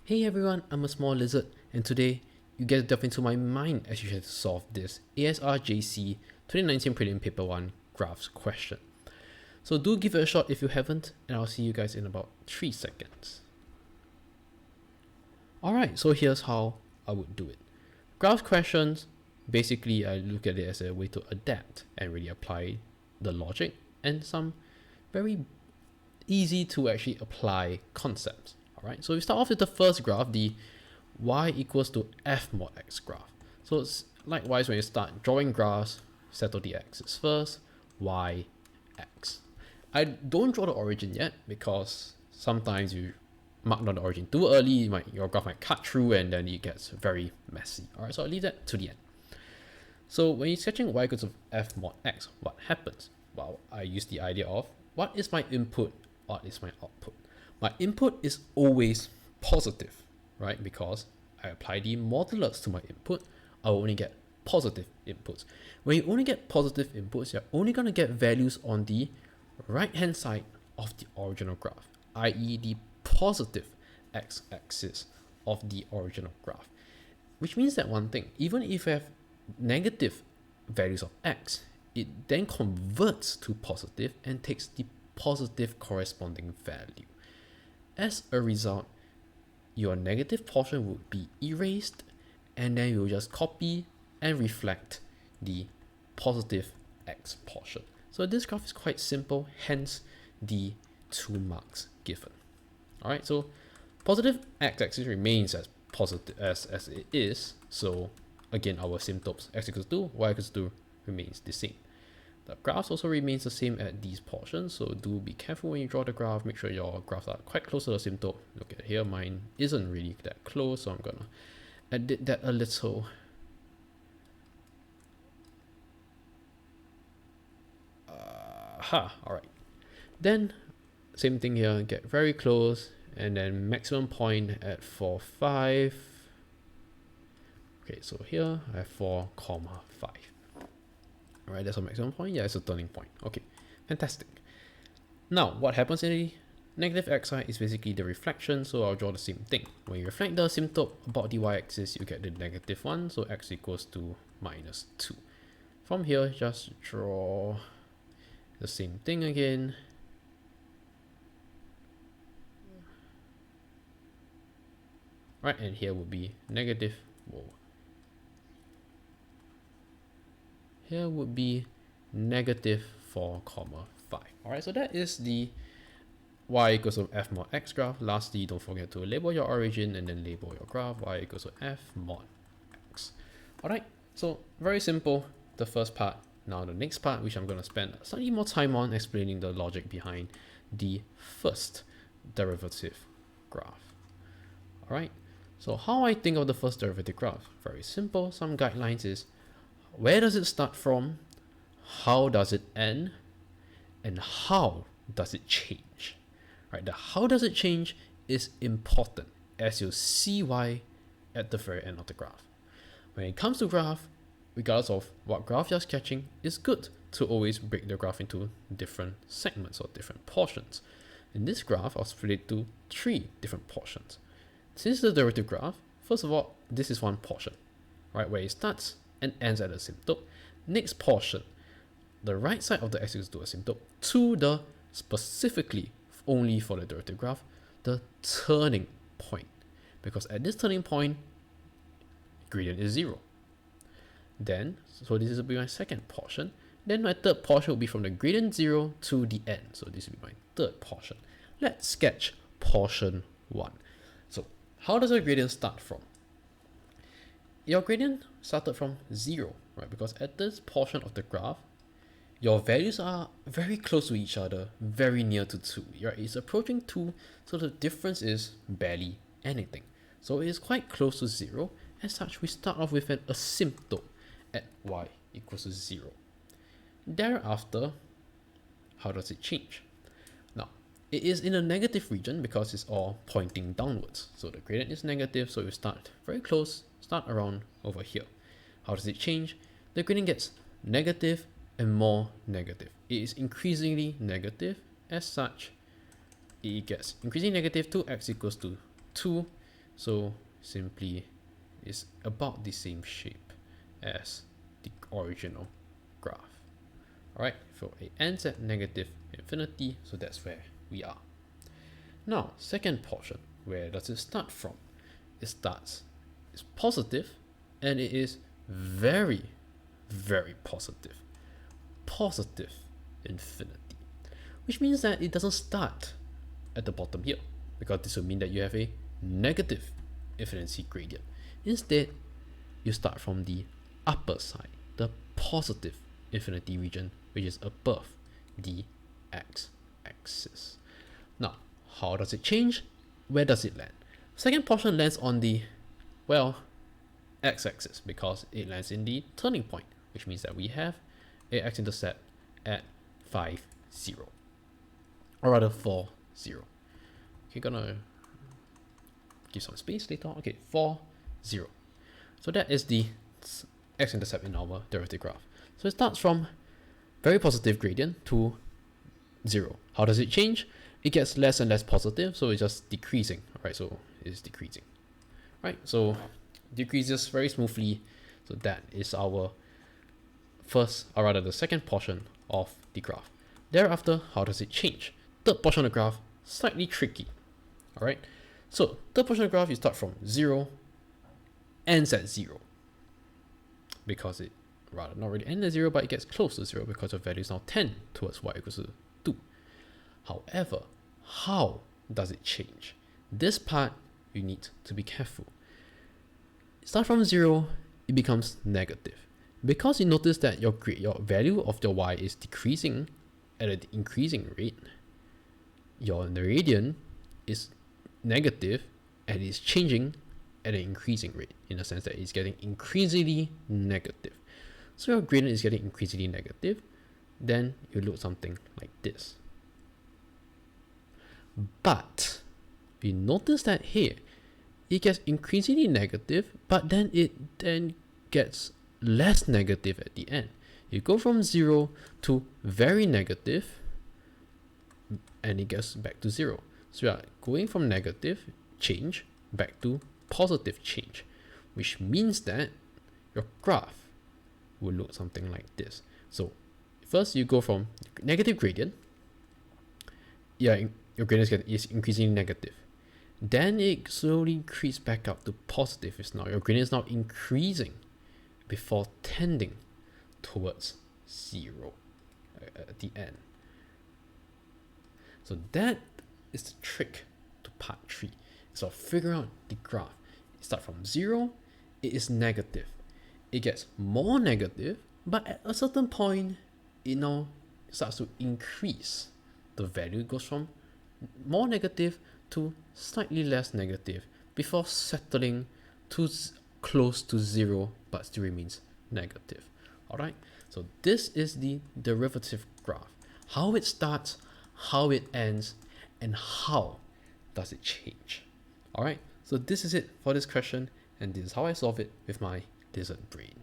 Hey everyone, I'm a small lizard, and today you get to delve into my mind as you try to solve this ASRJC19 Prelim P1 graphs question. So do give it a shot if you haven't, and I'll see you guys in about 3 seconds. Alright, so here's how I would do it. Graphs questions, basically I look at it as a way to adapt and really apply the logic and some very easy to actually apply concepts. Alright, so we start off with the first graph, the y equals to f mod x graph. So it's likewise when you start drawing graphs, settle the x's first, y, x. I don't draw the origin yet because sometimes you mark down the origin too early, your graph might cut through and then it gets very messy. Alright, so I'll leave that to the end. So when you're sketching y equals to f mod x, what happens? Well, I use the idea of what is my input, what is my output. My input is always positive, right? Because I apply the modulus to my input, I will only get positive inputs. When you only get positive inputs, you're only going to get values on the right-hand side of the original graph, i.e. the positive x-axis of the original graph. Which means that one thing, even if you have negative values of x, it then converts to positive and takes the positive corresponding value. As a result, your negative portion would be erased, and then you'll just copy and reflect the positive x portion. So this graph is quite simple, hence the 2 marks given. Alright, so positive x-axis remains as positive as it is. So again, our asymptotes x equals 2, y equals 2 remains the same. The graphs also remains the same at these portions, so do be careful when you draw the graph. Make sure your graphs are quite close to the asymptote. Look at here, mine isn't really that close, so I'm gonna edit that a little. Alright. Then, same thing here, get very close, and then maximum point at 4, 5. Okay, so here I have 4, 5. Alright, that's a maximum point. Yeah, it's a turning point. Okay, fantastic. Now, what happens in the negative xi is basically the reflection, so I'll draw the same thing. When you reflect the asymptote about the y-axis, you get the negative 1, so x equals to minus 2. From here, just draw the same thing again. Right, and here would be negative, here would be negative 4, 5. Alright, so that is the y equals to f mod x graph. Lastly, don't forget to label your origin and then label your graph, y equals to f mod x. Alright, so very simple, the first part. Now the next part, which I'm going to spend slightly more time on explaining the logic behind the first derivative graph. Alright, so how I think of the first derivative graph? Very simple, some guidelines is, where does it start from? How does it end? And how does it change? Right, the how does it change is important, as you'll see why at the very end of the graph. When it comes to graph, regardless of what graph you're sketching, it's good to always break the graph into different segments or different portions. In this graph, I'll split it to 3 different portions. Since the derivative graph, first of all, this is one portion, right, where it starts and ends at the asymptote. Next portion, the right side of the x equals to asymptote to the specifically only for the derivative graph, the turning point. Because at this turning point, gradient is 0. Then, so this will be my second portion. Then my third portion will be from the gradient 0 to the end. So this will be my third portion. Let's sketch portion 1. So how does a gradient start from? Your gradient started from 0, right? Because at this portion of the graph, your values are very close to each other, very near to 2. Right? It's approaching 2, so the difference is barely anything. So it is quite close to 0. As such, we start off with an asymptote at y equals to 0. Thereafter, how does it change? Now, it is in a negative region because it's all pointing downwards. So the gradient is negative, so we start very close, start around over here. How does it change? The gradient gets negative and more negative. It is increasingly negative. As such, it gets increasingly negative to x equals to 2 So simply it's about the same shape as the original graph. Alright, so it ends at negative infinity, so that's where we are. Now, second portion, where does it start from? It's positive, and it is very, very positive. Positive infinity. Which means that it doesn't start at the bottom here, because this will mean that you have a negative infinity gradient. Instead, you start from the upper side, the positive infinity region, which is above the x-axis. Now, how does it change? Where does it land? Second portion lands on the, well, x-axis, because it lands in the turning point, which means that we have a x-intercept at 5, 0. Or rather 4, 0. Okay, gonna give some space later on. Okay, 4, 0. So that is the x-intercept in our derivative graph. So it starts from very positive gradient to 0. How does it change? It gets less and less positive, so it's just decreasing. Alright, so it's decreasing. Right, so decreases very smoothly. So that is our first, or rather the second portion of the graph. Thereafter, how does it change? Third portion of the graph, slightly tricky. Alright, so third portion of the graph, you start from 0, ends at 0. Because it, rather not really ends at 0, but it gets close to 0 because the value is now 10 towards y equals to 2. However, how does it change? This part, you need to be careful. Start from 0, it becomes negative. Because you notice that your value of your y is decreasing at an increasing rate, your gradient is negative and it's changing at an increasing rate, in the sense that it's getting increasingly negative. So your gradient is getting increasingly negative, then you look something like this. But you notice that here, it gets increasingly negative, but then it then gets less negative at the end. You go from 0 to very negative, and it gets back to 0. So you are going from negative change back to positive change, which means that your graph will look something like this. So first you go from negative gradient, your gradient is increasing negative. Then it slowly creeps back up to positive. It's now your gradient is now increasing before tending towards 0 at the end. So that is the trick to part 3. So figure out the graph. It starts from 0, it is negative. It gets more negative, but at a certain point, it now starts to increase. The value goes from more negative to slightly less negative before settling to close to 0, but still remains negative. Alright, so this is the derivative graph. How it starts, how it ends, and how does it change. Alright, so this is it for this question, and this is how I solve it with my lizard brain.